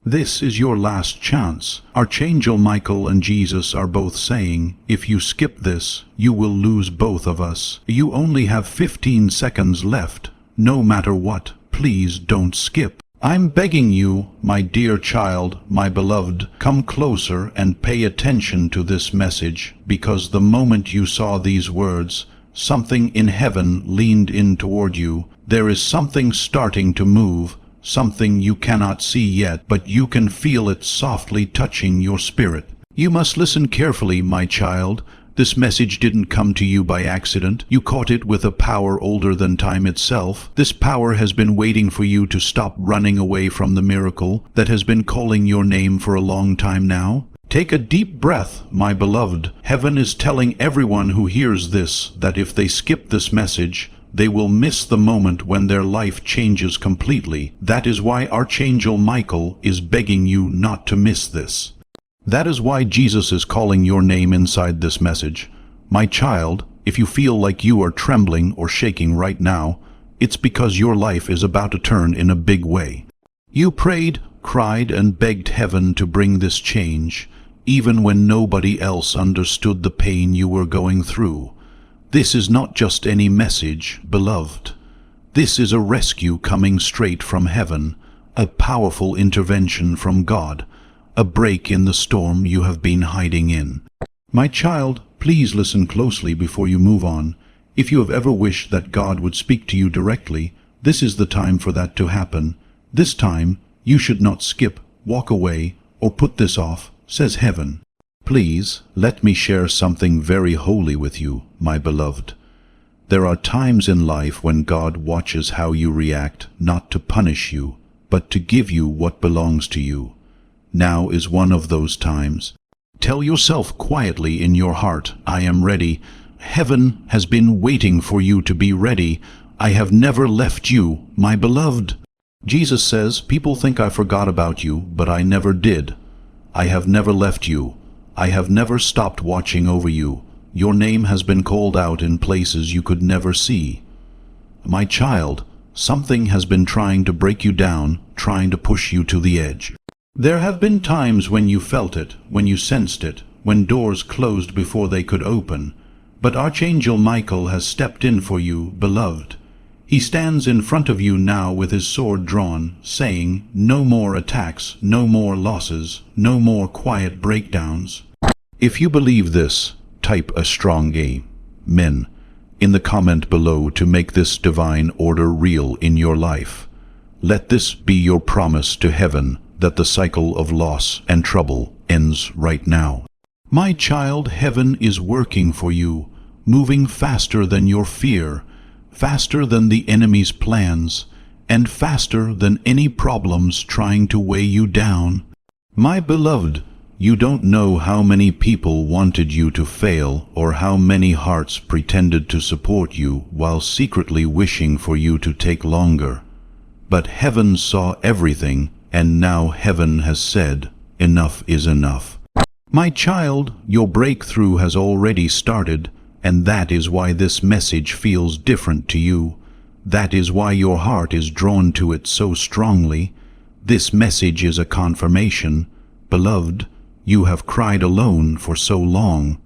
This is your last chance. Archangel Michael and Jesus are both saying, if you skip this, you will lose both of us. You only have 15 seconds left. No matter what, please don't skip. I'm begging you, my dear child, my beloved, come closer and pay attention to this message, because the moment you saw these words, something in heaven leaned in toward you. There is something starting to move, something you cannot see yet, but you can feel it softly touching your spirit. You must listen carefully, my child. This message didn't come to you by accident. You caught it with a power older than time itself. This power has been waiting for you to stop running away from the miracle that has been calling your name for a long time now. Take a deep breath, my beloved. Heaven is telling everyone who hears this that if they skip this message, they will miss the moment when their life changes completely. That is why Archangel Michael is begging you not to miss this. That is why Jesus is calling your name inside this message. My child, if you feel like you are trembling or shaking right now, it's because your life is about to turn in a big way. You prayed, cried, and begged heaven to bring this change, even when nobody else understood the pain you were going through. This is not just any message, beloved. This is a rescue coming straight from heaven, a powerful intervention from God, a break in the storm you have been hiding in. My child, please listen closely before you move on. If you have ever wished that God would speak to you directly, this is the time for that to happen. This time, you should not skip, walk away, or put this off, says heaven. Please, let me share something very holy with you, my beloved. There are times in life when God watches how you react, not to punish you, but to give you what belongs to you. Now is one of those times. Tell yourself quietly in your heart, I am ready. Heaven has been waiting for you to be ready. I have never left you, my beloved. Jesus says, people think I forgot about you, but I never did. I have never left you. I have never stopped watching over you. Your name has been called out in places you could never see. My child, something has been trying to break you down, trying to push you to the edge. There have been times when you felt it, when you sensed it, when doors closed before they could open. But Archangel Michael has stepped in for you, beloved. He stands in front of you now with his sword drawn, saying, no more attacks, no more losses, no more quiet breakdowns. If you believe this, type a strong Amen in the comment below to make this divine order real in your life. Let this be your promise to heaven that the cycle of loss and trouble ends right now. My child, heaven is working for you, moving faster than your fear, faster than the enemy's plans, and faster than any problems trying to weigh you down. My beloved, you don't know how many people wanted you to fail or how many hearts pretended to support you while secretly wishing for you to take longer. But heaven saw everything, and now heaven has said, enough is enough. My child, your breakthrough has already started, and that is why this message feels different to you. That is why your heart is drawn to it so strongly. This message is a confirmation. Beloved, you have cried alone for so long.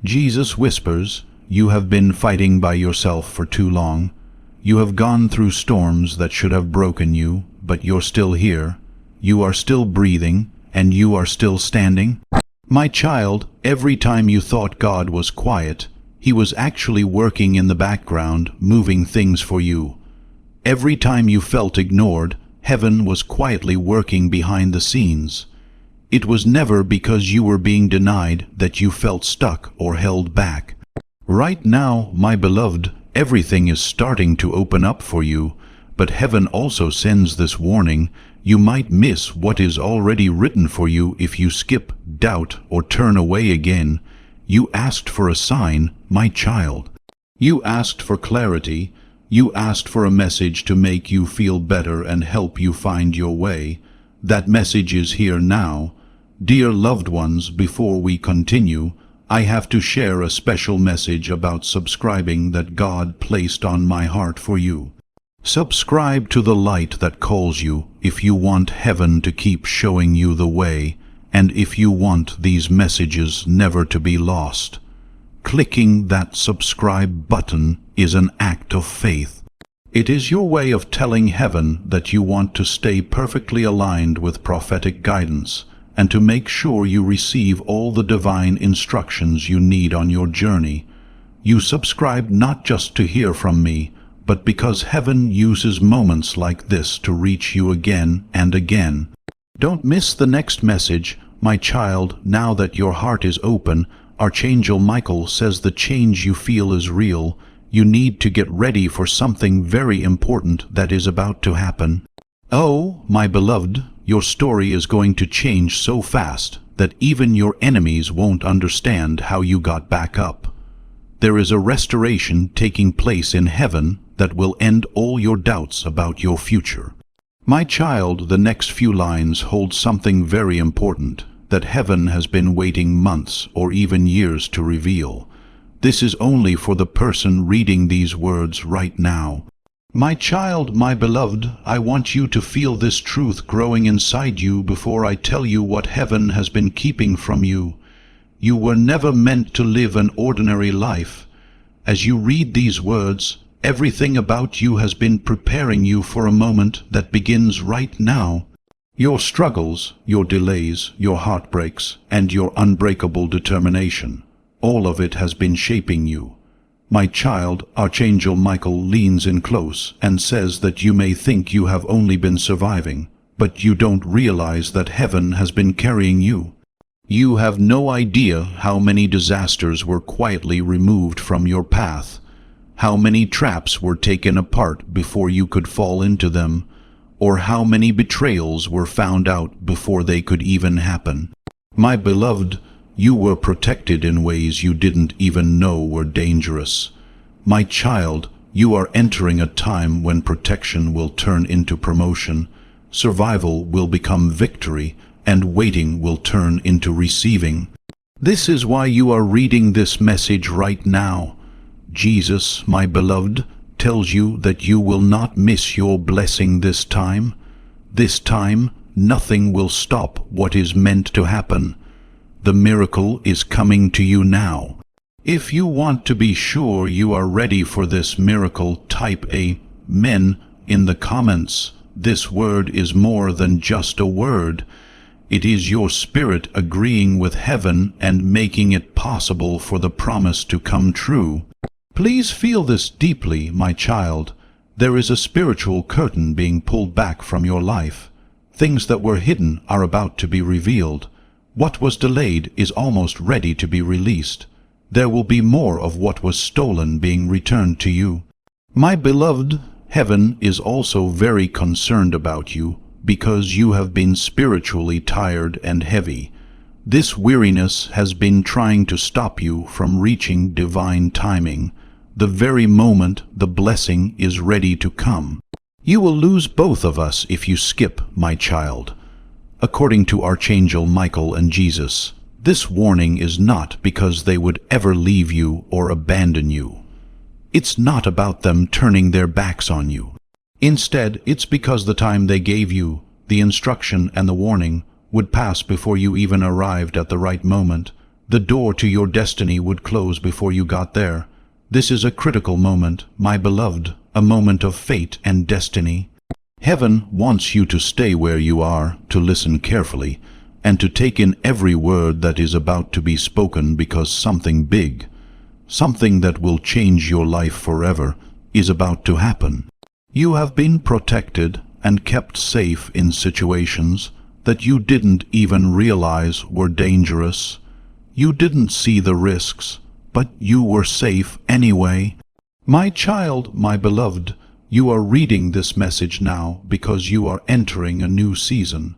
Jesus whispers, you have been fighting by yourself for too long. You have gone through storms that should have broken you, but you're still here. You are still breathing, and you are still standing. My child, every time you thought God was quiet, He was actually working in the background, moving things for you. Every time you felt ignored, heaven was quietly working behind the scenes. It was never because you were being denied that you felt stuck or held back. Right now, my beloved, everything is starting to open up for you, but heaven also sends this warning. You might miss what is already written for you if you skip, doubt, or turn away again. You asked for a sign, my child. You asked for clarity. You asked for a message to make you feel better and help you find your way. That message is here now. Dear loved ones, before we continue, I have to share a special message about subscribing that God placed on my heart for you. Subscribe to the light that calls you if you want heaven to keep showing you the way, and if you want these messages never to be lost. Clicking that subscribe button is an act of faith. It is your way of telling heaven that you want to stay perfectly aligned with prophetic guidance and to make sure you receive all the divine instructions you need on your journey. You subscribe not just to hear from me, but because heaven uses moments like this to reach you again and again. Don't miss the next message, my child. Now that your heart is open, Archangel Michael says the change you feel is real. You need to get ready for something very important that is about to happen. Oh, my beloved, your story is going to change so fast that even your enemies won't understand how you got back up. There is a restoration taking place in heaven that will end all your doubts about your future. My child, the next few lines hold something very important that heaven has been waiting months or even years to reveal. This is only for the person reading these words right now. My child, my beloved, I want you to feel this truth growing inside you before I tell you what heaven has been keeping from you. You were never meant to live an ordinary life. As you read these words, everything about you has been preparing you for a moment that begins right now. Your struggles, your delays, your heartbreaks, and your unbreakable determination, all of it has been shaping you. My child, Archangel Michael leans in close and says that you may think you have only been surviving, but you don't realize that heaven has been carrying you. You have no idea how many disasters were quietly removed from your path, how many traps were taken apart before you could fall into them, or how many betrayals were found out before they could even happen. My beloved, you were protected in ways you didn't even know were dangerous. My child, you are entering a time when protection will turn into promotion, survival will become victory, and waiting will turn into receiving. This is why you are reading this message right now. Jesus, my beloved, tells you that you will not miss your blessing this time. This time, nothing will stop what is meant to happen. The miracle is coming to you now. If you want to be sure you are ready for this miracle, type Amen in the comments. This word is more than just a word. It is your spirit agreeing with heaven and making it possible for the promise to come true. Please feel this deeply, my child. There is a spiritual curtain being pulled back from your life. Things that were hidden are about to be revealed. What was delayed is almost ready to be released. There will be more of what was stolen being returned to you. My beloved, heaven is also very concerned about you because you have been spiritually tired and heavy. This weariness has been trying to stop you from reaching divine timing, the very moment the blessing is ready to come. You will lose both of us if you skip, my child. According to Archangel Michael and Jesus, this warning is not because they would ever leave you or abandon you. It's not about them turning their backs on you. Instead, it's because the time they gave you, the instruction and the warning, would pass before you even arrived at the right moment. The door to your destiny would close before you got there. This is a critical moment, my beloved, a moment of fate and destiny. Heaven wants you to stay where you are, to listen carefully, and to take in every word that is about to be spoken, because something big, something that will change your life forever, is about to happen. You have been protected and kept safe in situations that you didn't even realize were dangerous. You didn't see the risks, but you were safe anyway. My child, my beloved, you are reading this message now because you are entering a new season,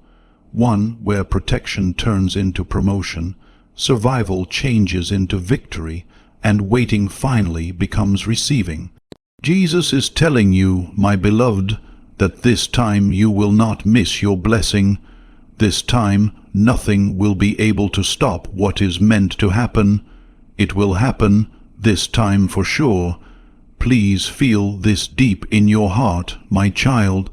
one where protection turns into promotion, survival changes into victory, and waiting finally becomes receiving. Jesus is telling you, my beloved, that this time you will not miss your blessing. This time nothing will be able to stop what is meant to happen. It will happen this time for sure. Please feel this deep in your heart, my child.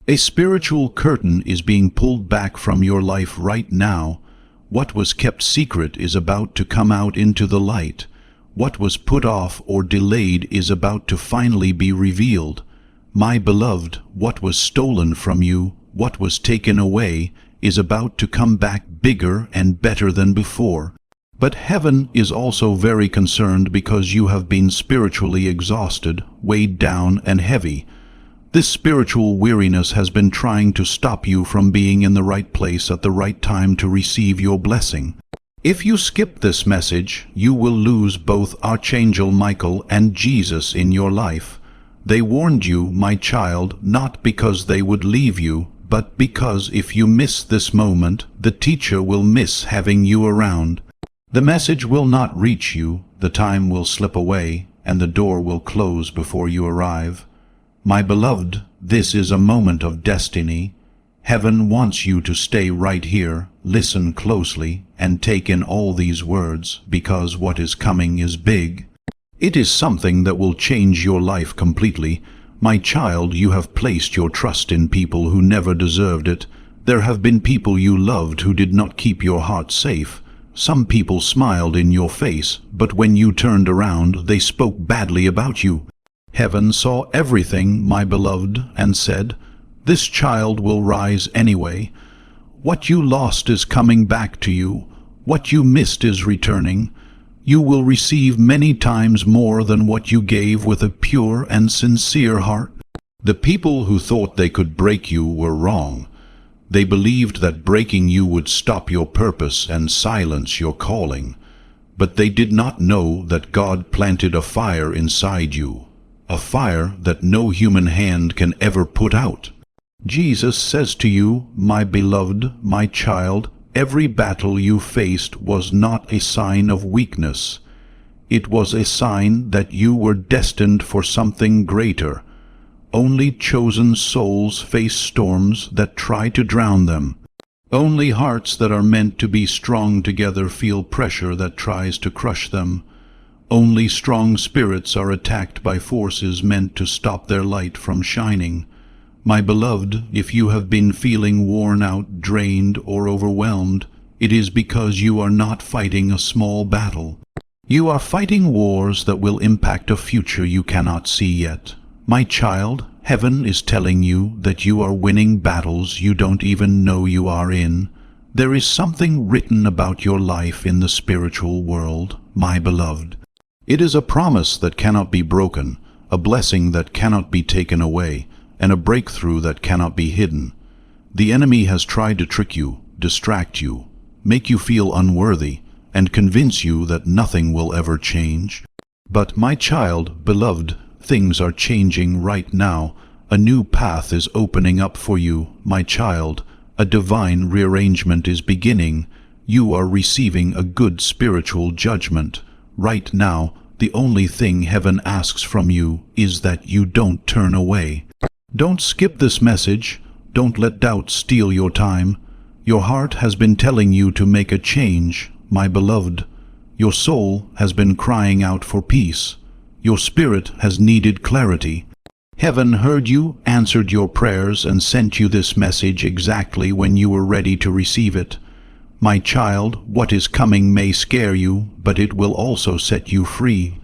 A spiritual curtain is being pulled back from your life right now. What was kept secret is about to come out into the light. What was put off or delayed is about to finally be revealed. My beloved, what was stolen from you, what was taken away, is about to come back bigger and better than before. But heaven is also very concerned because you have been spiritually exhausted, weighed down, and heavy. This spiritual weariness has been trying to stop you from being in the right place at the right time to receive your blessing. If you skip this message, you will lose both Archangel Michael and Jesus in your life. They warned you, my child, not because they would leave you, but because if you miss this moment, the teacher will miss having you around. The message will not reach you, the time will slip away, and the door will close before you arrive. My beloved, this is a moment of destiny. Heaven wants you to stay right here, listen closely, and take in all these words, because what is coming is big. It is something that will change your life completely. My child, you have placed your trust in people who never deserved it. There have been people you loved who did not keep your heart safe. Some people smiled in your face, but when you turned around, they spoke badly about you. Heaven saw everything, my beloved, and said, "This child will rise anyway. What you lost is coming back to you. What you missed is returning. You will receive many times more than what you gave with a pure and sincere heart." The people who thought they could break you were wrong. They believed that breaking you would stop your purpose and silence your calling. But they did not know that God planted a fire inside you, a fire that no human hand can ever put out. Jesus says to you, my beloved, my child, every battle you faced was not a sign of weakness. It was a sign that you were destined for something greater. Only chosen souls face storms that try to drown them. Only hearts that are meant to be strong together feel pressure that tries to crush them. Only strong spirits are attacked by forces meant to stop their light from shining. My beloved, if you have been feeling worn out, drained, or overwhelmed, it is because you are not fighting a small battle. You are fighting wars that will impact a future you cannot see yet. My child, heaven is telling you that you are winning battles you don't even know you are in. There is something written about your life in the spiritual world, my beloved. It is a promise that cannot be broken, a blessing that cannot be taken away, and a breakthrough that cannot be hidden. The enemy has tried to trick you, distract you, make you feel unworthy, and convince you that nothing will ever change. But my child, beloved, things are changing right now. A new path is opening up for you, my child. A divine rearrangement is beginning. You are receiving a good spiritual judgment. Right now, the only thing heaven asks from you is that you don't turn away. Don't skip this message. Don't let doubt steal your time. Your heart has been telling you to make a change, my beloved. Your soul has been crying out for peace. Your spirit has needed clarity. Heaven heard you, answered your prayers, and sent you this message exactly when you were ready to receive it. My child, what is coming may scare you, but it will also set you free.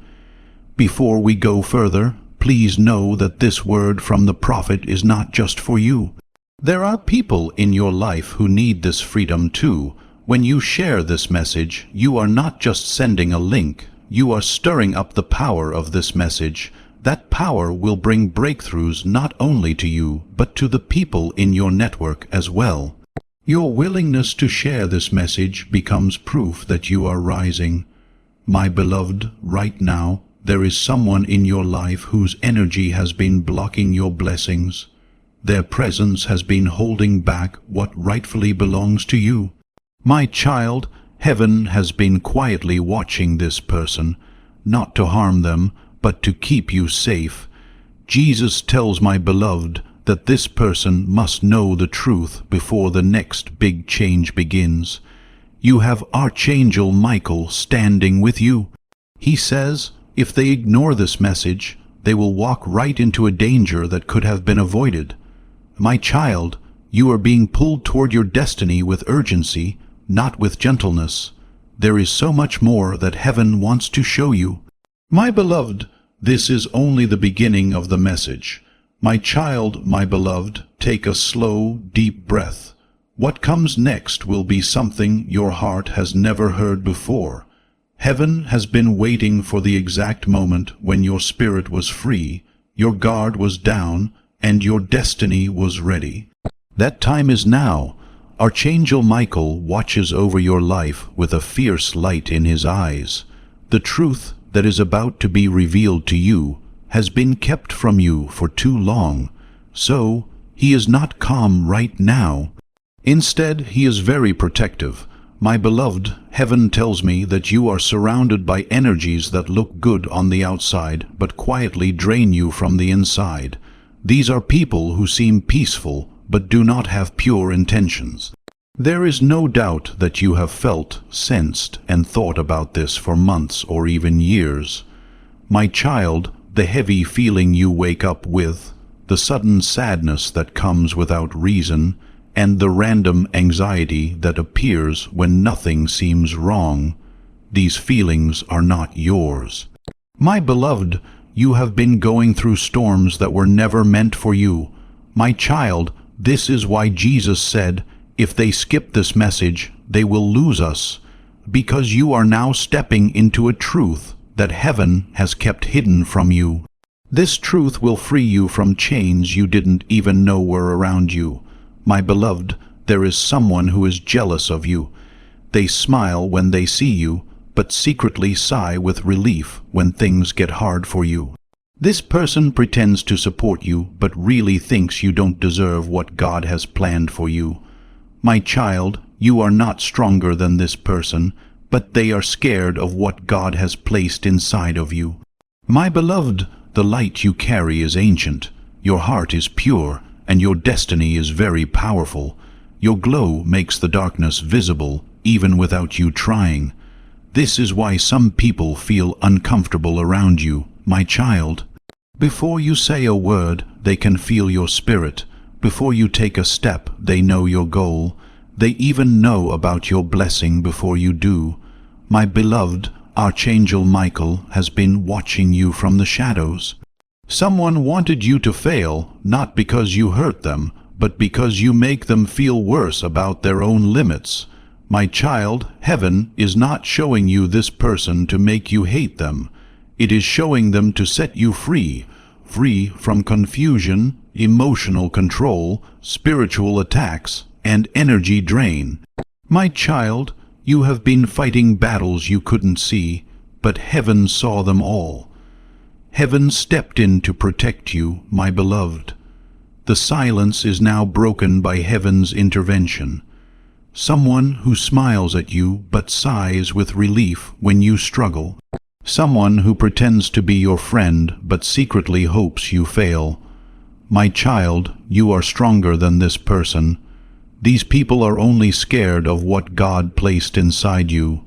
Before we go further, please know that this word from the prophet is not just for you. There are people in your life who need this freedom too. When you share this message, you are not just sending a link. You are stirring up the power of this message. That power will bring breakthroughs not only to you, but to the people in your network as well. Your willingness to share this message becomes proof that you are rising. My beloved, right now, there is someone in your life whose energy has been blocking your blessings. Their presence has been holding back what rightfully belongs to you. My child, heaven has been quietly watching this person, not to harm them, but to keep you safe. Jesus tells my beloved that this person must know the truth before the next big change begins. You have Archangel Michael standing with you. He says, if they ignore this message, they will walk right into a danger that could have been avoided. My child, you are being pulled toward your destiny with urgency, not with gentleness. There is so much more that heaven wants to show you. My beloved, this is only the beginning of the message. My child, my beloved, take a slow, deep breath. What comes next will be something your heart has never heard before. Heaven has been waiting for the exact moment when your spirit was free, your guard was down, and your destiny was ready. That time is now. Archangel Michael watches over your life with a fierce light in his eyes. The truth that is about to be revealed to you has been kept from you for too long, so he is not calm right now. Instead, he is very protective. My beloved, heaven tells me that you are surrounded by energies that look good on the outside but quietly drain you from the inside. These are people who seem peaceful but do not have pure intentions. There is no doubt that you have felt, sensed, and thought about this for months or even years. My child, the heavy feeling you wake up with, the sudden sadness that comes without reason, and the random anxiety that appears when nothing seems wrong, these feelings are not yours. My beloved, you have been going through storms that were never meant for you. My child, this is why Jesus said, if they skip this message, they will lose us, because you are now stepping into a truth that heaven has kept hidden from you. This truth will free you from chains you didn't even know were around you. My beloved, there is someone who is jealous of you. They smile when they see you, but secretly sigh with relief when things get hard for you. This person pretends to support you, but really thinks you don't deserve what God has planned for you. My child, you are not stronger than this person, but they are scared of what God has placed inside of you. My beloved, the light you carry is ancient, your heart is pure, and your destiny is very powerful. Your glow makes the darkness visible, even without you trying. This is why some people feel uncomfortable around you, my child. Before you say a word, they can feel your spirit. Before you take a step, they know your goal. They even know about your blessing before you do. My beloved, Archangel Michael has been watching you from the shadows. Someone wanted you to fail, not because you hurt them, but because you make them feel worse about their own limits. My child, heaven is not showing you this person to make you hate them. It is showing them to set you free, free from confusion, emotional control, spiritual attacks, and energy drain. My child, you have been fighting battles you couldn't see, but heaven saw them all. Heaven stepped in to protect you, my beloved. The silence is now broken by heaven's intervention. Someone who smiles at you but sighs with relief when you struggle. Someone who pretends to be your friend but secretly hopes you fail. My child, you are stronger than this person. These people are only scared of what God placed inside you.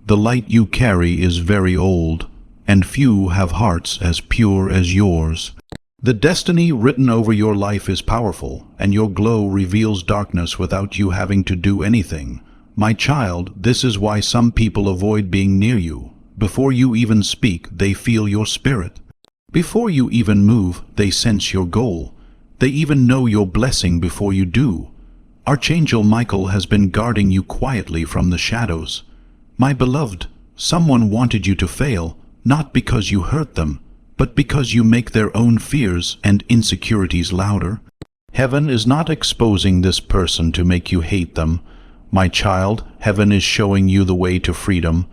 The light you carry is very old, and few have hearts as pure as yours. The destiny written over your life is powerful, and your glow reveals darkness without you having to do anything. My child, this is why some people avoid being near you. Before you even speak, they feel your spirit. Before you even move, they sense your goal. They even know your blessing before you do. Archangel Michael has been guarding you quietly from the shadows. My beloved, someone wanted you to fail, not because you hurt them, but because you make their own fears and insecurities louder. Heaven is not exposing this person to make you hate them. My child, heaven is showing you the way to freedom.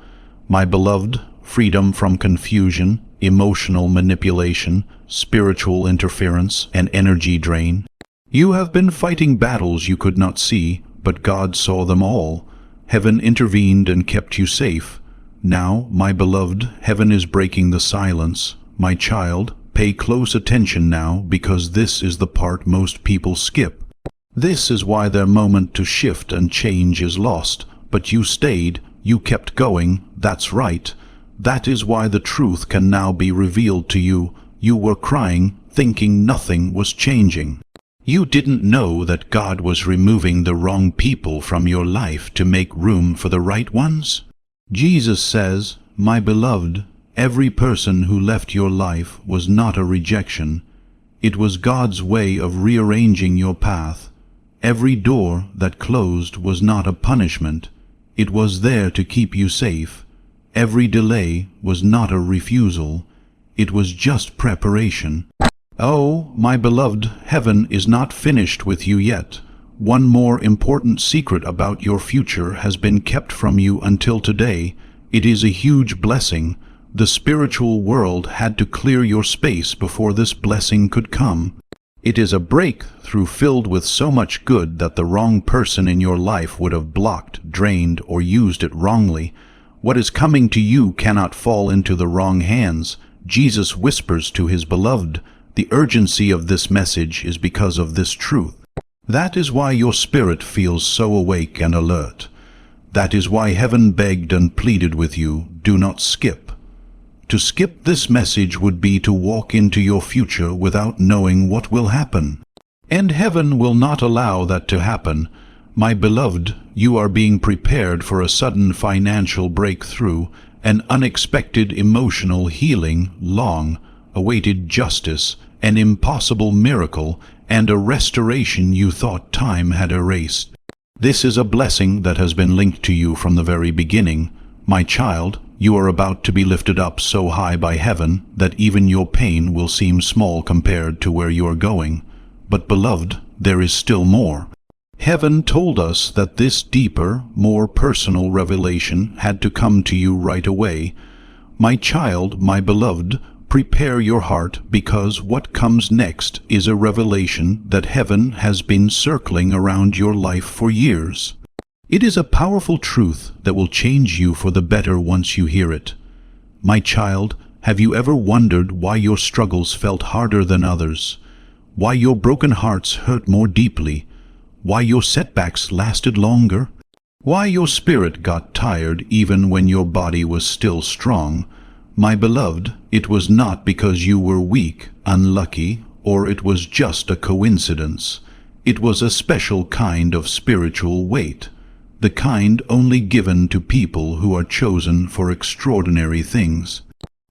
My beloved, freedom from confusion, emotional manipulation, spiritual interference, and energy drain. You have been fighting battles you could not see, but God saw them all. Heaven intervened and kept you safe. Now, my beloved, heaven is breaking the silence. My child, pay close attention now, because this is the part most people skip. This is why their moment to shift and change is lost. But you stayed, you kept going, that's right. That is why the truth can now be revealed to you. You were crying, thinking nothing was changing. You didn't know that God was removing the wrong people from your life to make room for the right ones? Jesus says, "My beloved, every person who left your life was not a rejection. It was God's way of rearranging your path. Every door that closed was not a punishment. It was there to keep you safe. Every delay was not a refusal. It was just preparation." Oh, my beloved, heaven is not finished with you yet. One more important secret about your future has been kept from you until today. It is a huge blessing. The spiritual world had to clear your space before this blessing could come. It is a breakthrough filled with so much good that the wrong person in your life would have blocked, drained, or used it wrongly. What is coming to you cannot fall into the wrong hands. Jesus whispers to his beloved. The urgency of this message is because of this truth. That is why your spirit feels so awake and alert. That is why heaven begged and pleaded with you, do not skip. To skip this message would be to walk into your future without knowing what will happen. And heaven will not allow that to happen. My beloved, you are being prepared for a sudden financial breakthrough, an unexpected emotional healing, long-awaited justice, an impossible miracle, and a restoration you thought time had erased. This is a blessing that has been linked to you from the very beginning. My child, you are about to be lifted up so high by heaven that even your pain will seem small compared to where you are going. But beloved, there is still more. Heaven told us that this deeper, more personal revelation had to come to you right away. My child, my beloved, prepare your heart, because what comes next is a revelation that heaven has been circling around your life for years. It is a powerful truth that will change you for the better once you hear it. My child, have you ever wondered why your struggles felt harder than others? Why your broken hearts hurt more deeply? Why your setbacks lasted longer? Why your spirit got tired even when your body was still strong? My beloved, it was not because you were weak, unlucky, or it was just a coincidence. It was a special kind of spiritual weight, the kind only given to people who are chosen for extraordinary things.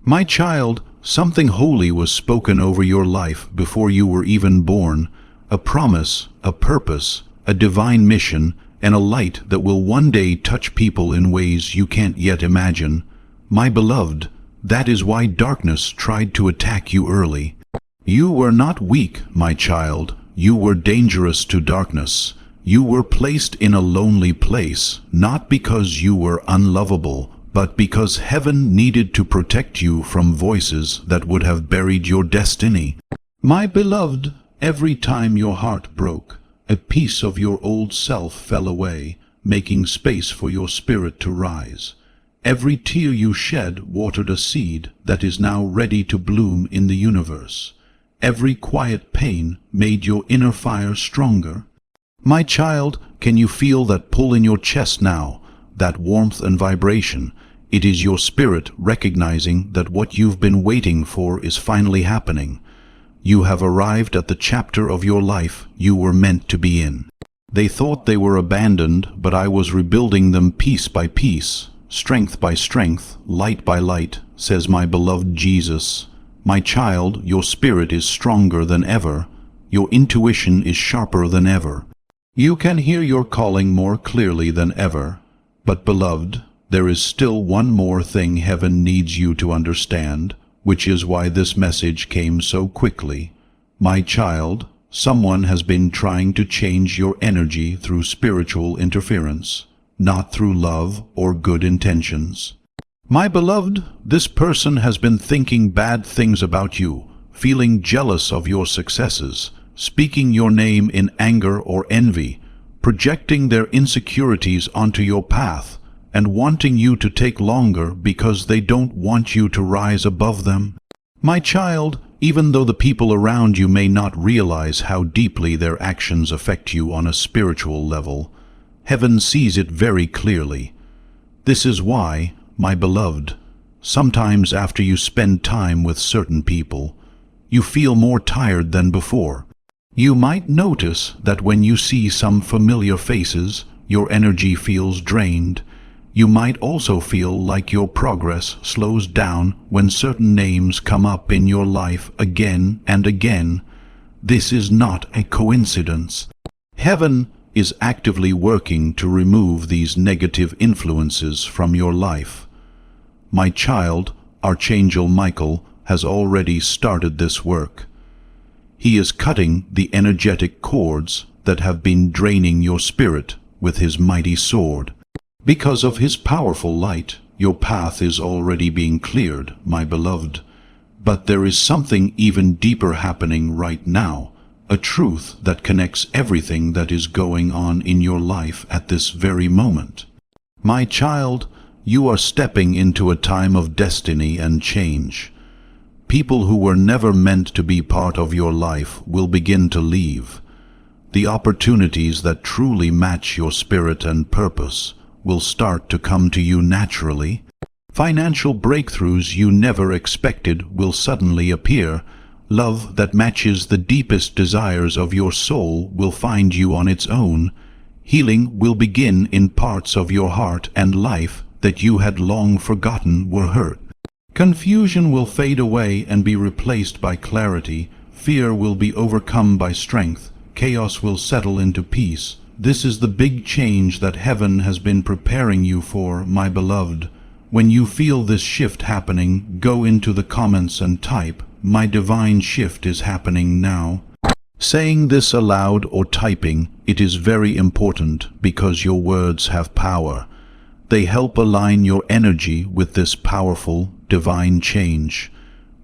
My child, something holy was spoken over your life before you were even born, a promise, a purpose, a divine mission, and a light that will one day touch people in ways you can't yet imagine. My beloved, that is why darkness tried to attack you early. You were not weak, my child. You were dangerous to darkness. You were placed in a lonely place, not because you were unlovable, but because heaven needed to protect you from voices that would have buried your destiny. My beloved, every time your heart broke, a piece of your old self fell away, making space for your spirit to rise. Every tear you shed watered a seed that is now ready to bloom in the universe. Every quiet pain made your inner fire stronger. My child, can you feel that pull in your chest now, that warmth and vibration? It is your spirit recognizing that what you've been waiting for is finally happening. You have arrived at the chapter of your life you were meant to be in. They thought they were abandoned, but I was rebuilding them piece by piece. Strength by strength, light by light, says my beloved Jesus. My child, your spirit is stronger than ever. Your intuition is sharper than ever. You can hear your calling more clearly than ever. But beloved, there is still one more thing heaven needs you to understand, which is why this message came so quickly. My child, someone has been trying to change your energy through spiritual interference, not through love or good intentions. My beloved, this person has been thinking bad things about you, feeling jealous of your successes, speaking your name in anger or envy, projecting their insecurities onto your path, and wanting you to take longer because they don't want you to rise above them. My child, even though the people around you may not realize how deeply their actions affect you on a spiritual level, heaven sees it very clearly. This is why, my beloved, sometimes after you spend time with certain people, you feel more tired than before. You might notice that when you see some familiar faces, your energy feels drained. You might also feel like your progress slows down when certain names come up in your life again and again. This is not a coincidence. Heaven is actively working to remove these negative influences from your life. My child, Archangel Michael, has already started this work. He is cutting the energetic cords that have been draining your spirit with his mighty sword. Because of his powerful light, your path is already being cleared, my beloved. But there is something even deeper happening right now, a truth that connects everything that is going on in your life at this very moment. My child, you are stepping into a time of destiny and change. People who were never meant to be part of your life will begin to leave. The opportunities that truly match your spirit and purpose will start to come to you naturally. Financial breakthroughs you never expected will suddenly appear. Love that matches the deepest desires of your soul will find you on its own. Healing will begin in parts of your heart and life that you had long forgotten were hurt. Confusion will fade away and be replaced by clarity. Fear will be overcome by strength. Chaos will settle into peace. This is the big change that heaven has been preparing you for, my beloved. When you feel this shift happening, go into the comments and type, "My divine shift is happening now." Saying this aloud or typing, it is very important because your words have power. They help align your energy with this powerful, divine change.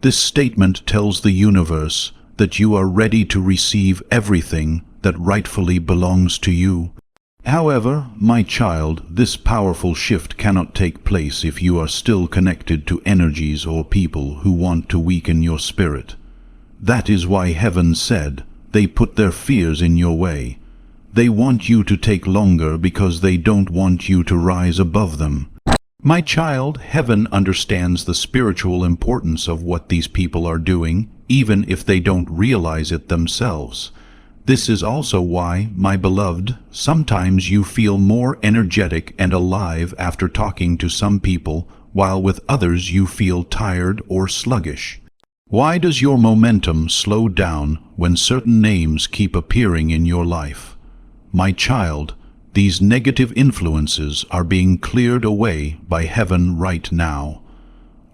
This statement tells the universe that you are ready to receive everything that rightfully belongs to you. However, my child, this powerful shift cannot take place if you are still connected to energies or people who want to weaken your spirit. That is why heaven said, they put their fears in your way. They want you to take longer because they don't want you to rise above them. My child, heaven understands the spiritual importance of what these people are doing, even if they don't realize it themselves. This is also why, my beloved, sometimes you feel more energetic and alive after talking to some people, while with others you feel tired or sluggish. Why does your momentum slow down when certain names keep appearing in your life? My child, these negative influences are being cleared away by heaven right now.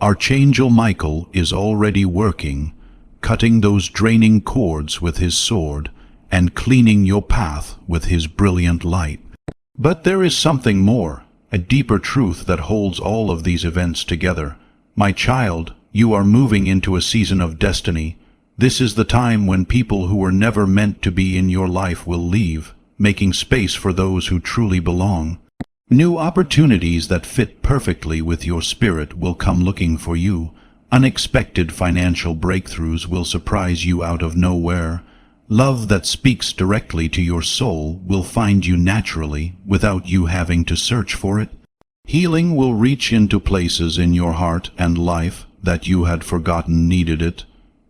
Archangel Michael is already working, cutting those draining cords with his sword, and cleaning your path with his brilliant light. But there is something more, a deeper truth that holds all of these events together. My child, you are moving into a season of destiny. This is the time when people who were never meant to be in your life will leave, making space for those who truly belong. New opportunities that fit perfectly with your spirit will come looking for you. Unexpected financial breakthroughs will surprise you out of nowhere. Love that speaks directly to your soul will find you naturally without you having to search for it. Healing will reach into places in your heart and life that you had forgotten needed it.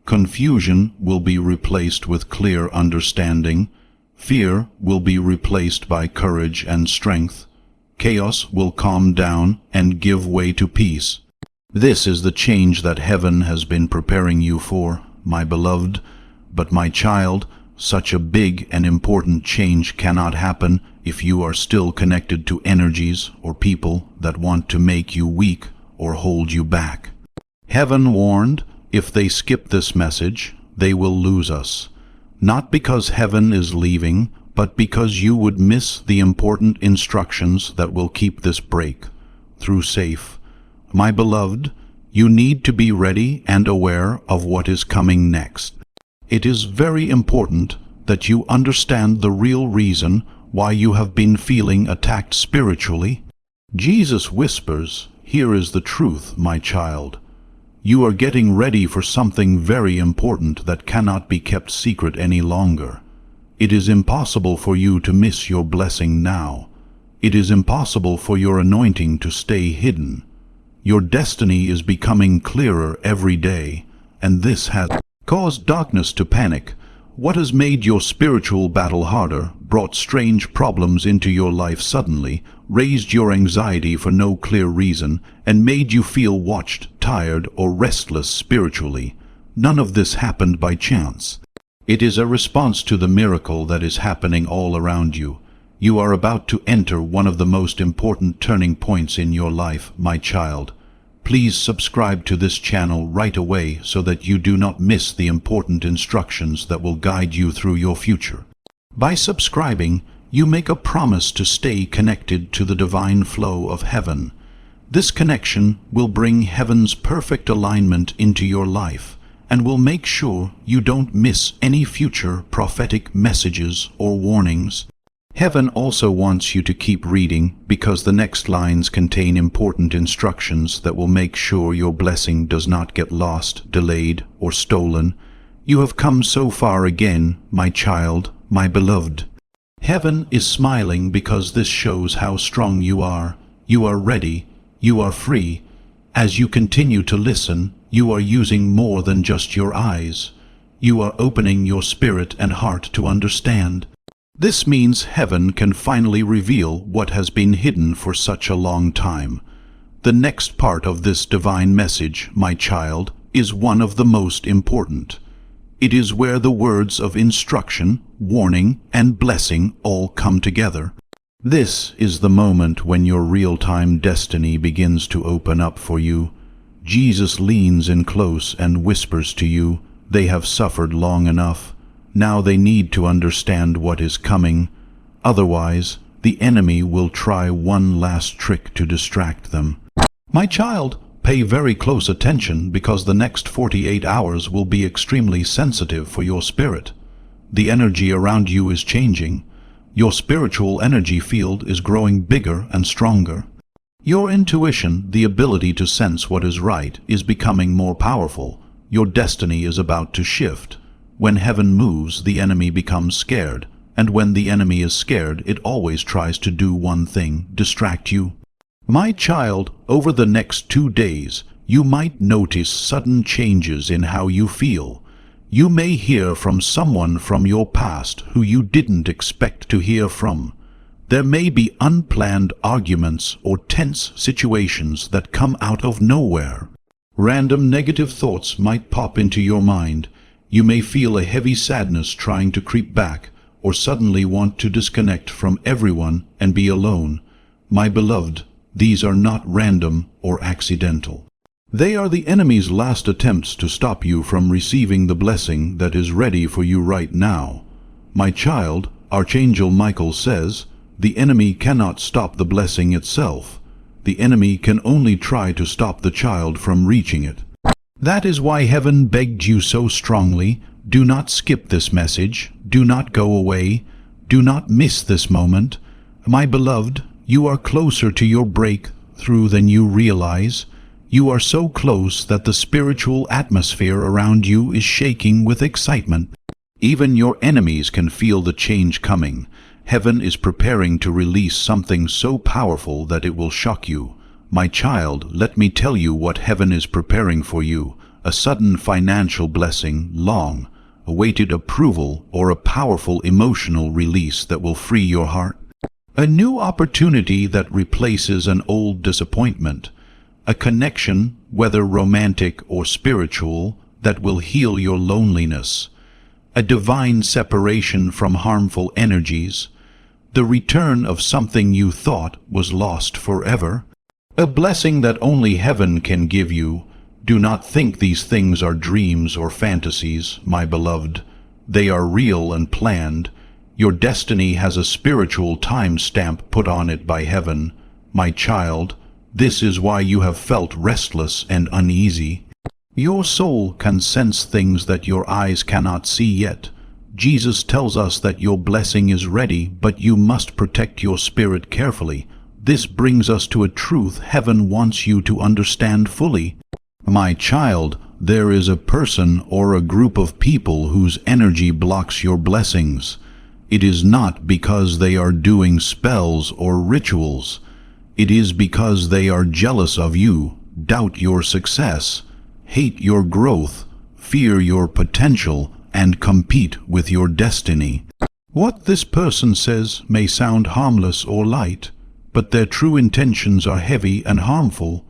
Confusion will be replaced with clear understanding. Fear will be replaced by courage and strength. Chaos will calm down and give way to peace. This is the change that heaven has been preparing you for, my beloved. But my child, such a big and important change cannot happen if you are still connected to energies or people that want to make you weak or hold you back. Heaven warned, if they skip this message, they will lose us. Not because heaven is leaving, but because you would miss the important instructions that will keep this break through safe. My beloved, you need to be ready and aware of what is coming next. It is very important that you understand the real reason why you have been feeling attacked spiritually. Jesus whispers, "Here is the truth, my child. You are getting ready for something very important that cannot be kept secret any longer. It is impossible for you to miss your blessing now. It is impossible for your anointing to stay hidden. Your destiny is becoming clearer every day, and this has caused darkness to panic? What has made your spiritual battle harder, brought strange problems into your life suddenly, raised your anxiety for no clear reason, and made you feel watched, tired, or restless spiritually? None of this happened by chance. It is a response to the miracle that is happening all around you. You are about to enter one of the most important turning points in your life, my child. Please subscribe to this channel right away so that you do not miss the important instructions that will guide you through your future. By subscribing, you make a promise to stay connected to the divine flow of heaven. This connection will bring heaven's perfect alignment into your life and will make sure you don't miss any future prophetic messages or warnings. Heaven also wants you to keep reading because the next lines contain important instructions that will make sure your blessing does not get lost, delayed, or stolen. You have come so far again, my child, my beloved. Heaven is smiling because this shows how strong you are. You are ready. You are free. As you continue to listen, you are using more than just your eyes. You are opening your spirit and heart to understand. This means heaven can finally reveal what has been hidden for such a long time. The next part of this divine message, my child, is one of the most important. It is where the words of instruction, warning, and blessing all come together. This is the moment when your real-time destiny begins to open up for you. Jesus leans in close and whispers to you, "They have suffered long enough. Now they need to understand what is coming. Otherwise, the enemy will try one last trick to distract them." My child, pay very close attention because the next 48 hours will be extremely sensitive for your spirit. The energy around you is changing. Your spiritual energy field is growing bigger and stronger. Your intuition, the ability to sense what is right, is becoming more powerful. Your destiny is about to shift. When heaven moves, the enemy becomes scared, and when the enemy is scared, it always tries to do one thing: distract you. My child, over the next 2 days, you might notice sudden changes in how you feel. You may hear from someone from your past who you didn't expect to hear from. There may be unplanned arguments or tense situations that come out of nowhere. Random negative thoughts might pop into your mind. You may feel a heavy sadness trying to creep back, or suddenly want to disconnect from everyone and be alone. My beloved, these are not random or accidental. They are the enemy's last attempts to stop you from receiving the blessing that is ready for you right now. My child, Archangel Michael says, the enemy cannot stop the blessing itself. The enemy can only try to stop the child from reaching it. That is why heaven begged you so strongly, do not skip this message, do not go away, do not miss this moment. My beloved, you are closer to your breakthrough than you realize. You are so close that the spiritual atmosphere around you is shaking with excitement. Even your enemies can feel the change coming. Heaven is preparing to release something so powerful that it will shock you. My child, let me tell you what heaven is preparing for you: a sudden financial blessing, long-awaited approval, or a powerful emotional release that will free your heart. A new opportunity that replaces an old disappointment. A connection, whether romantic or spiritual, that will heal your loneliness. A divine separation from harmful energies. The return of something you thought was lost forever. A blessing that only heaven can give you. Do not think these things are dreams or fantasies, my beloved. They are real and planned. Your destiny has a spiritual time stamp put on it by heaven. My child, this is why you have felt restless and uneasy. Your soul can sense things that your eyes cannot see yet. Jesus tells us that your blessing is ready, but you must protect your spirit carefully. This brings us to a truth heaven wants you to understand fully. My child, there is a person or a group of people whose energy blocks your blessings. It is not because they are doing spells or rituals. It is because they are jealous of you, doubt your success, hate your growth, fear your potential, and compete with your destiny. What this person says may sound harmless or light, but their true intentions are heavy and harmful.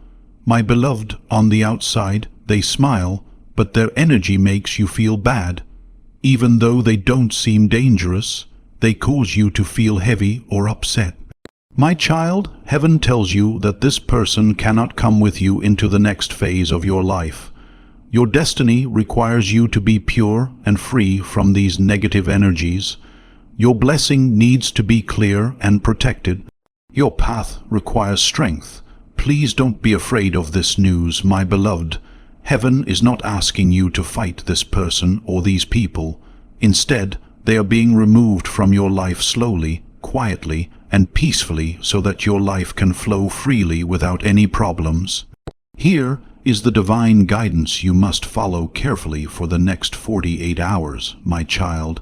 My beloved, on the outside, they smile, but their energy makes you feel bad. Even though they don't seem dangerous, they cause you to feel heavy or upset. My child, heaven tells you that this person cannot come with you into the next phase of your life. Your destiny requires you to be pure and free from these negative energies. Your blessing needs to be clear and protected. Your path requires strength. Please don't be afraid of this news, my beloved. Heaven is not asking you to fight this person or these people. Instead, they are being removed from your life slowly, quietly, and peacefully so that your life can flow freely without any problems. Here is the divine guidance you must follow carefully for the next 48 hours, my child.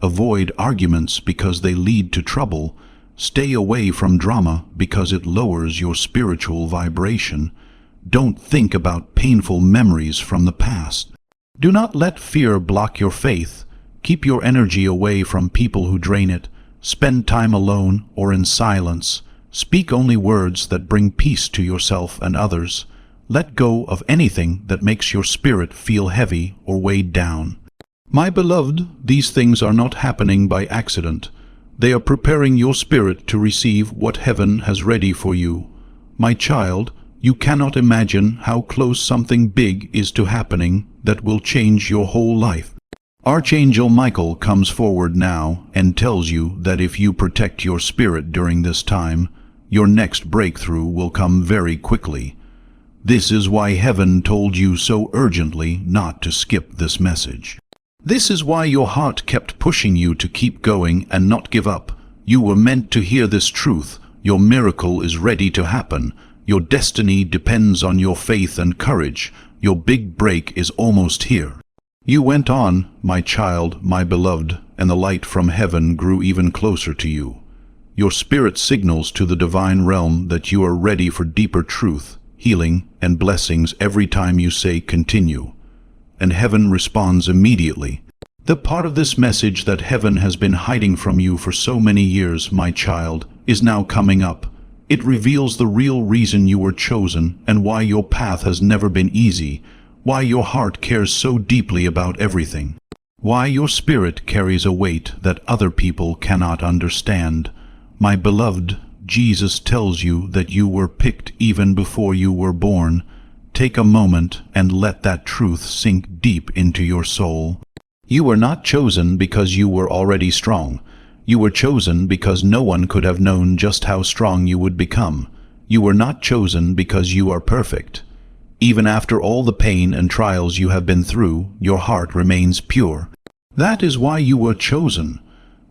Avoid arguments because they lead to trouble. Stay away from drama because it lowers your spiritual vibration. Don't think about painful memories from the past. Do not let fear block your faith. Keep your energy away from people who drain it. Spend time alone or in silence. Speak only words that bring peace to yourself and others. Let go of anything that makes your spirit feel heavy or weighed down. My beloved, these things are not happening by accident. They are preparing your spirit to receive what heaven has ready for you. My child, you cannot imagine how close something big is to happening that will change your whole life. Archangel Michael comes forward now and tells you that if you protect your spirit during this time, your next breakthrough will come very quickly. This is why heaven told you so urgently not to skip this message. This is why your heart kept pushing you to keep going and not give up. You were meant to hear this truth. Your miracle is ready to happen. Your destiny depends on your faith and courage. Your big break is almost here. You went on, my child, my beloved, and the light from heaven grew even closer to you. Your spirit signals to the divine realm that you are ready for deeper truth, healing, and blessings every time you say continue. And heaven responds immediately. The part of this message that heaven has been hiding from you for so many years, my child, is now coming up. It reveals the real reason you were chosen and why your path has never been easy, why your heart cares so deeply about everything, why your spirit carries a weight that other people cannot understand. My beloved, Jesus tells you that you were picked even before you were born. Take a moment and let that truth sink deep into your soul. You were not chosen because you were already strong. You were chosen because no one could have known just how strong you would become. You were not chosen because you are perfect. Even after all the pain and trials you have been through, your heart remains pure. That is why you were chosen.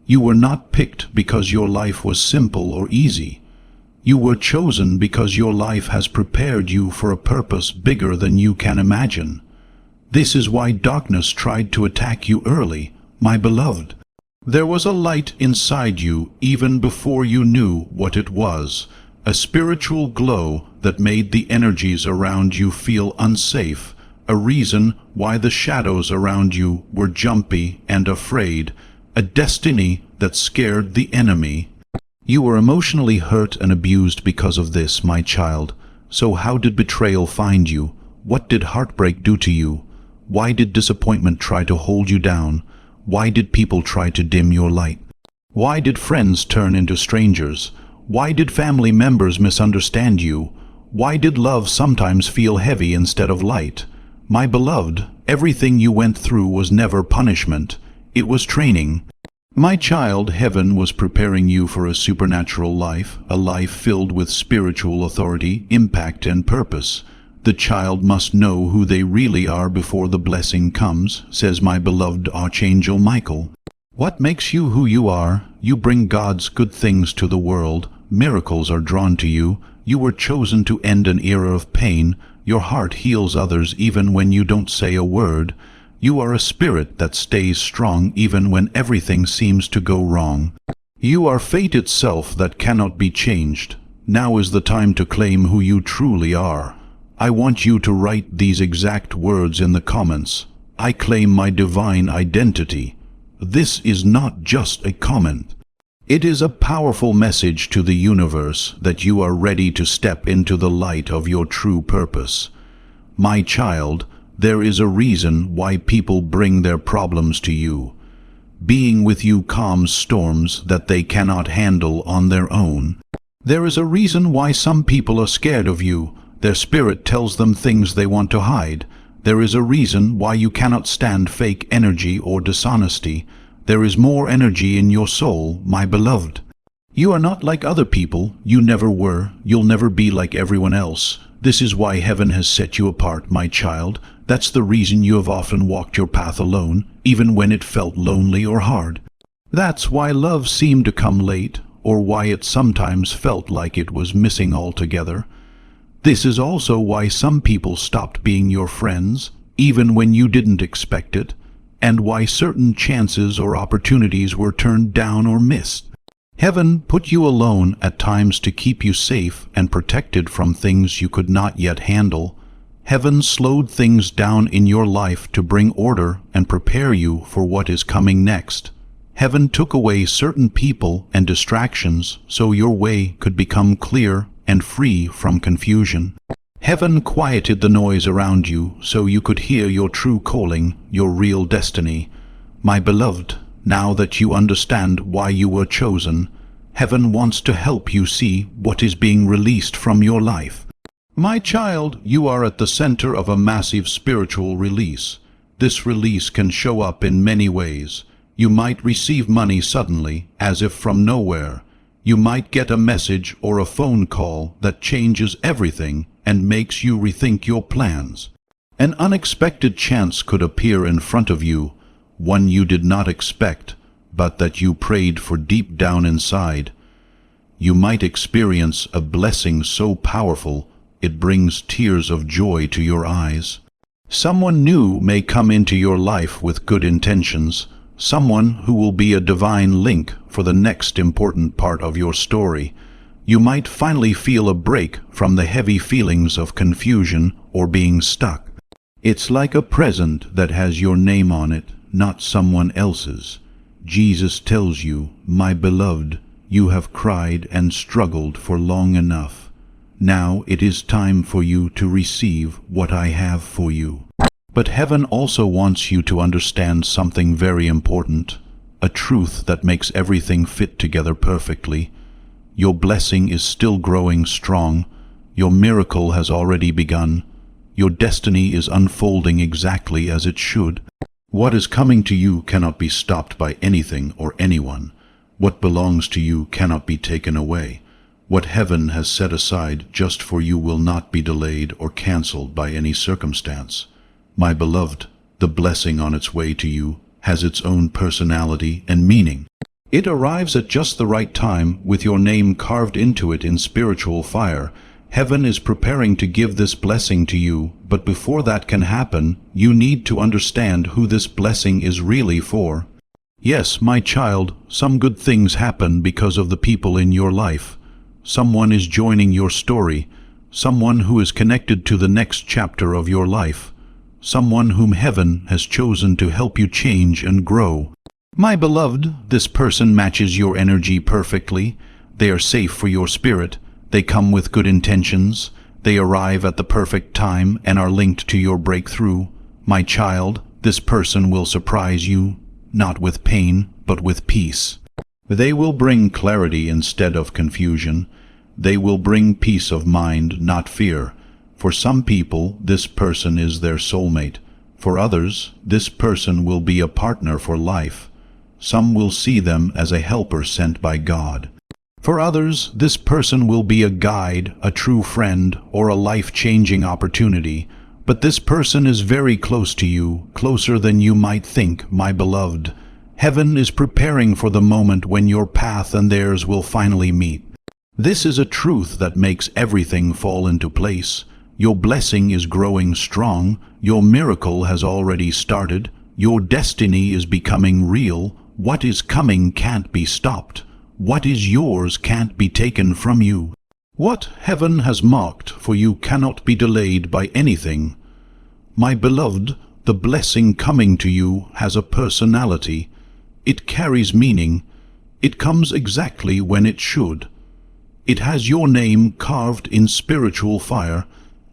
You were not picked because your life was simple or easy. You were chosen because your life has prepared you for a purpose bigger than you can imagine. This is why darkness tried to attack you early, my beloved. There was a light inside you even before you knew what it was, a spiritual glow that made the energies around you feel unsafe, a reason why the shadows around you were jumpy and afraid, a destiny that scared the enemy. You were emotionally hurt and abused because of this, my child. So how did betrayal find you? What did heartbreak do to you? Why did disappointment try to hold you down? Why did people try to dim your light? Why did friends turn into strangers? Why did family members misunderstand you? Why did love sometimes feel heavy instead of light? My beloved, everything you went through was never punishment. It was training. My child, heaven was preparing you for a supernatural life, a life filled with spiritual authority, impact, and purpose. The child must know who they really are before the blessing comes, says my beloved Archangel Michael. What makes you who you are? You bring God's good things to the world. Miracles are drawn to you. You were chosen to end an era of pain. Your heart heals others even when you don't say a word. You are a spirit that stays strong even when everything seems to go wrong. You are fate itself that cannot be changed. Now is the time to claim who you truly are. I want you to write these exact words in the comments. I claim my divine identity. This is not just a comment. It is a powerful message to the universe that you are ready to step into the light of your true purpose. My child, there is a reason why people bring their problems to you. Being with you calms storms that they cannot handle on their own. There is a reason why some people are scared of you. Their spirit tells them things they want to hide. There is a reason why you cannot stand fake energy or dishonesty. There is more energy in your soul, my beloved. You are not like other people. You never were. You'll never be like everyone else. This is why heaven has set you apart, my child. That's the reason you have often walked your path alone, even when it felt lonely or hard. That's why love seemed to come late, or why it sometimes felt like it was missing altogether. This is also why some people stopped being your friends, even when you didn't expect it, and why certain chances or opportunities were turned down or missed. Heaven put you alone at times to keep you safe and protected from things you could not yet handle. Heaven slowed things down in your life to bring order and prepare you for what is coming next. Heaven took away certain people and distractions so your way could become clear and free from confusion. Heaven quieted the noise around you so you could hear your true calling, your real destiny. My beloved, now that you understand why you were chosen, heaven wants to help you see what is being released from your life. My child, you are at the center of a massive spiritual release. This release can show up in many ways. You might receive money suddenly, as if from nowhere. You might get a message or a phone call that changes everything and makes you rethink your plans. An unexpected chance could appear in front of you, one you did not expect, but that you prayed for deep down inside. You might experience a blessing so powerful it brings tears of joy to your eyes. Someone new may come into your life with good intentions, someone who will be a divine link for the next important part of your story. You might finally feel a break from the heavy feelings of confusion or being stuck. It's like a present that has your name on it, not someone else's. Jesus tells you, my beloved, you have cried and struggled for long enough. Now it is time for you to receive what I have for you. But heaven also wants you to understand something very important, a truth that makes everything fit together perfectly. Your blessing is still growing strong. Your miracle has already begun. Your destiny is unfolding exactly as it should. What is coming to you cannot be stopped by anything or anyone. What belongs to you cannot be taken away. What heaven has set aside just for you will not be delayed or cancelled by any circumstance. My beloved, the blessing on its way to you has its own personality and meaning. It arrives at just the right time with your name carved into it in spiritual fire. Heaven is preparing to give this blessing to you, but before that can happen, you need to understand who this blessing is really for. Yes, my child, some good things happen because of the people in your life. Someone is joining your story, someone who is connected to the next chapter of your life. Someone whom heaven has chosen to help you change and grow. My beloved, this person matches your energy perfectly. They are safe for your spirit. They come with good intentions. They arrive at the perfect time and are linked to your breakthrough. My child, this person will surprise you, not with pain, but with peace. They will bring clarity instead of confusion. They will bring peace of mind, not fear. For some people, this person is their soulmate. For others, this person will be a partner for life. Some will see them as a helper sent by God. For others, this person will be a guide, a true friend, or a life-changing opportunity. But this person is very close to you, closer than you might think, my beloved. Heaven is preparing for the moment when your path and theirs will finally meet. This is a truth that makes everything fall into place. Your blessing is growing strong. Your miracle has already started. Your destiny is becoming real. What is coming can't be stopped. What is yours can't be taken from you. What heaven has marked for you cannot be delayed by anything. My beloved, The blessing coming to you has a personality. It carries meaning. It comes exactly when it should. It has your name carved in spiritual fire,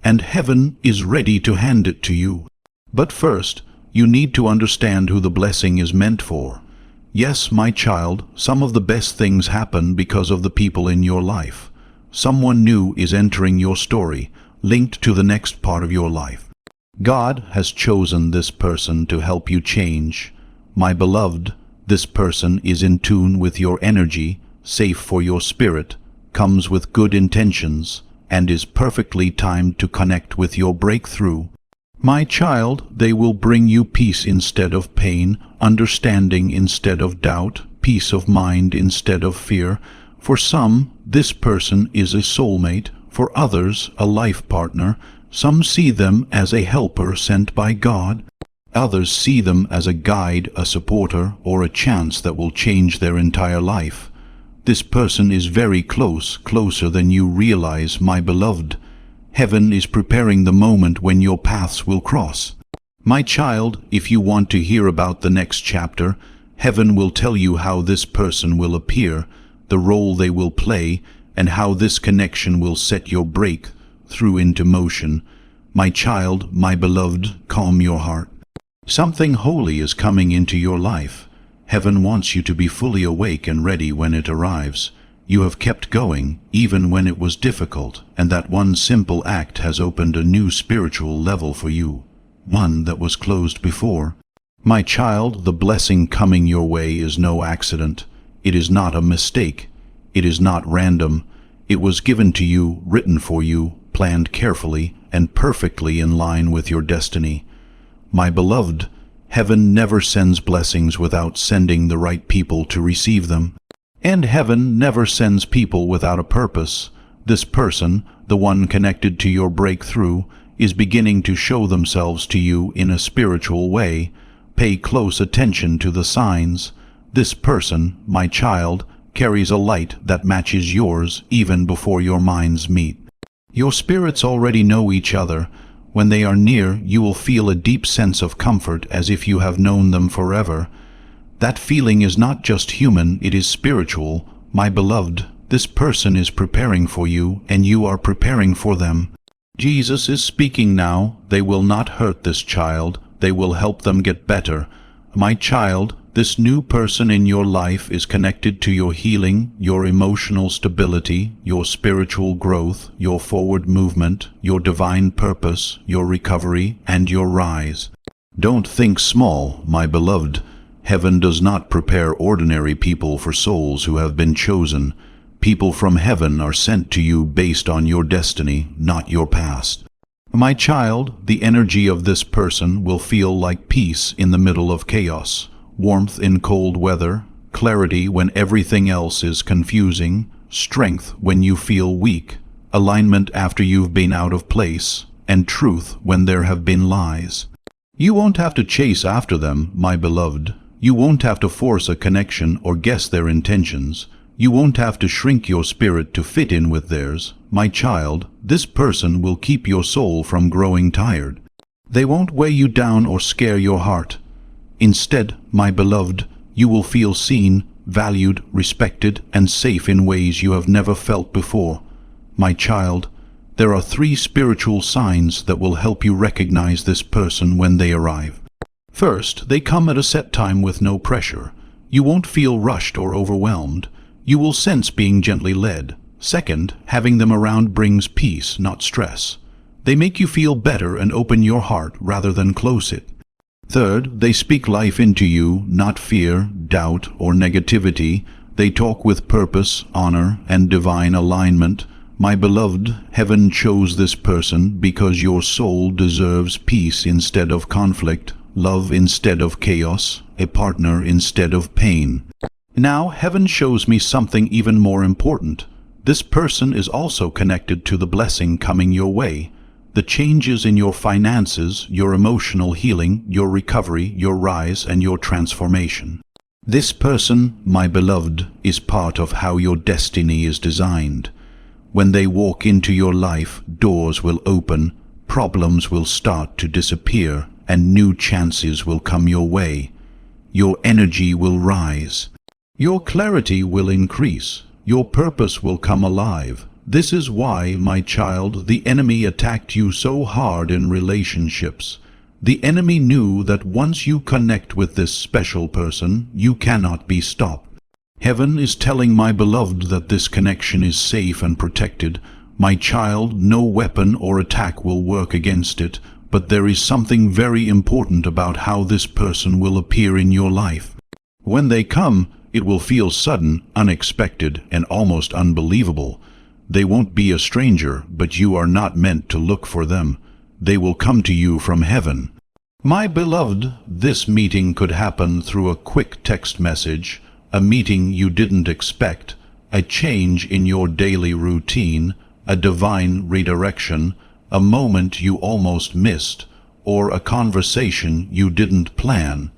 and heaven is ready to hand it to you. But first, you need to understand who the blessing is meant for. Yes, my child, some of the best things happen because of the people in your life. Someone new is entering your story, linked to the next part of your life. God has chosen this person to help you change. My beloved, this person is in tune with your energy, safe for your spirit, comes with good intentions, and is perfectly timed to connect with your breakthrough. My child, they will bring you peace instead of pain, understanding instead of doubt, peace of mind instead of fear. For some, this person is a soulmate, for others, a life partner. Some see them as a helper sent by God. Others see them as a guide, a supporter, or a chance that will change their entire life. This person is very close, closer than you realize, my beloved. Heaven is preparing the moment when your paths will cross. My child, if you want to hear about the next chapter, heaven will tell you how this person will appear, the role they will play, and how this connection will set your breakthrough into motion. My child, my beloved, calm your heart. Something holy is coming into your life. Heaven wants you to be fully awake and ready when it arrives. You have kept going, even when it was difficult, and that one simple act has opened a new spiritual level for you, one that was closed before. My child, the blessing coming your way is no accident. It is not a mistake. It is not random. It was given to you, written for you, planned carefully, and perfectly in line with your destiny. My beloved, heaven never sends blessings without sending the right people to receive them. And heaven never sends people without a purpose. This person, the one connected to your breakthrough, is beginning to show themselves to you in a spiritual way. Pay close attention to the signs. This person, my child, carries a light that matches yours even before your minds meet. Your spirits already know each other. When they are near, you will feel a deep sense of comfort as if you have known them forever. That feeling is not just human, it is spiritual. My beloved, this person is preparing for you, and you are preparing for them. Jesus is speaking now. They will not hurt this child. They will help them get better. My child, this new person in your life is connected to your healing, your emotional stability, your spiritual growth, your forward movement, your divine purpose, your recovery, and your rise. Don't think small, my beloved. Heaven does not prepare ordinary people for souls who have been chosen. People from heaven are sent to you based on your destiny, not your past. My child, the energy of this person will feel like peace in the middle of chaos, warmth in cold weather, clarity when everything else is confusing, strength when you feel weak, alignment after you've been out of place, and truth when there have been lies. You won't have to chase after them, my beloved. You won't have to force a connection or guess their intentions. You won't have to shrink your spirit to fit in with theirs. My child, this person will keep your soul from growing tired. They won't weigh you down or scare your heart. Instead, my beloved, you will feel seen, valued, respected, and safe in ways you have never felt before. My child, there are 3 spiritual signs that will help you recognize this person when they arrive. First, they come at a set time with no pressure. You won't feel rushed or overwhelmed. You will sense being gently led. Second, having them around brings peace, not stress. They make you feel better and open your heart rather than close it. Third, they speak life into you, not fear, doubt, or negativity. They talk with purpose, honor, and divine alignment. My beloved, heaven chose this person because your soul deserves peace instead of conflict, love instead of chaos, a partner instead of pain. Now, heaven shows me something even more important. This person is also connected to the blessing coming your way. The changes in your finances, your emotional healing, your recovery, your rise, and your transformation. This person, my beloved, is part of how your destiny is designed. When they walk into your life, doors will open, problems will start to disappear, and new chances will come your way. Your energy will rise. Your clarity will increase. Your purpose will come alive. This is why, my child, the enemy attacked you so hard in relationships. The enemy knew that once you connect with this special person, you cannot be stopped. Heaven is telling my beloved that this connection is safe and protected. My child, no weapon or attack will work against it, but there is something very important about how this person will appear in your life. When they come, it will feel sudden, unexpected, and almost unbelievable. They won't be a stranger, but you are not meant to look for them. They will come to you from heaven. My beloved, this meeting could happen through a quick text message, a meeting you didn't expect, a change in your daily routine, a divine redirection, a moment you almost missed, or a conversation you didn't plan.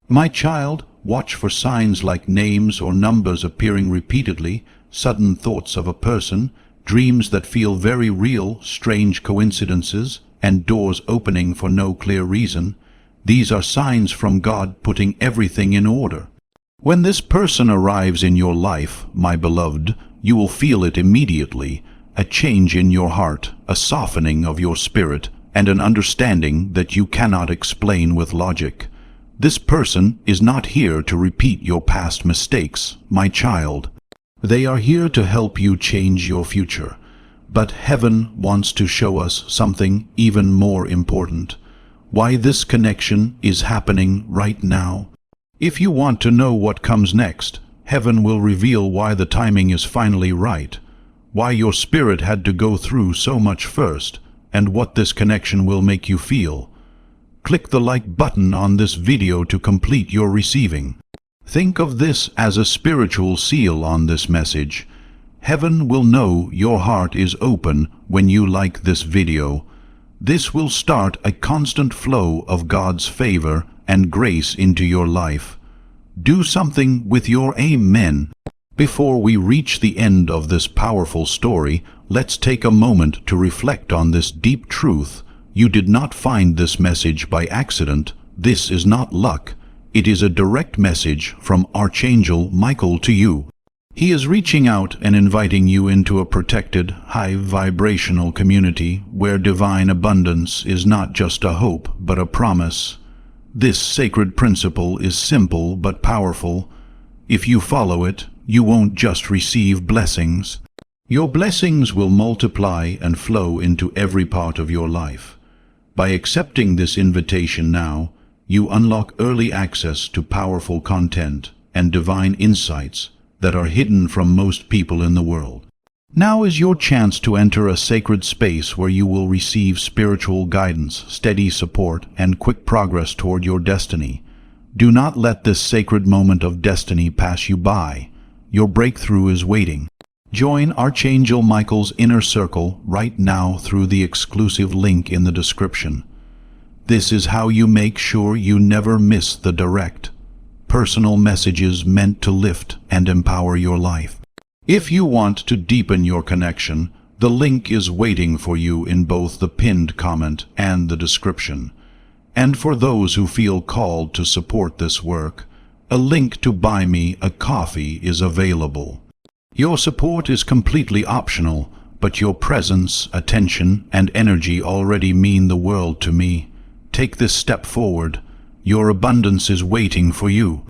My child, watch for signs like names or numbers appearing repeatedly, sudden thoughts of a person, dreams that feel very real, strange coincidences, and doors opening for no clear reason. These are signs from God putting everything in order. When this person arrives in your life, my beloved, you will feel it immediately, a change in your heart, a softening of your spirit, and an understanding that you cannot explain with logic. This person is not here to repeat your past mistakes, my child. They are here to help you change your future. But heaven wants to show us something even more important. Why this connection is happening right now. If you want to know what comes next, heaven will reveal why the timing is finally right, why your spirit had to go through so much first, and what this connection will make you feel. Click the like button on this video to complete your receiving. Think of this as a spiritual seal on this message. Heaven will know your heart is open when you like this video. This will start a constant flow of God's favor and grace into your life. Do something with your amen. Before we reach the end of this powerful story, let's take a moment to reflect on this deep truth. You did not find this message by accident. This is not luck. It is a direct message from Archangel Michael to you. He is reaching out and inviting you into a protected, high-vibrational community where divine abundance is not just a hope, but a promise. This sacred principle is simple but powerful. If you follow it, you won't just receive blessings. Your blessings will multiply and flow into every part of your life. By accepting this invitation now, you unlock early access to powerful content and divine insights that are hidden from most people in the world. Now is your chance to enter a sacred space where you will receive spiritual guidance, steady support, and quick progress toward your destiny. Do not let this sacred moment of destiny pass you by. Your breakthrough is waiting. Join Archangel Michael's inner circle right now through the exclusive link in the description. This is how you make sure you never miss the direct, personal messages meant to lift and empower your life. If you want to deepen your connection, the link is waiting for you in both the pinned comment and the description. And for those who feel called to support this work, a link to buy me a coffee is available. Your support is completely optional, but your presence, attention, and energy already mean the world to me. Take this step forward. Your abundance is waiting for you.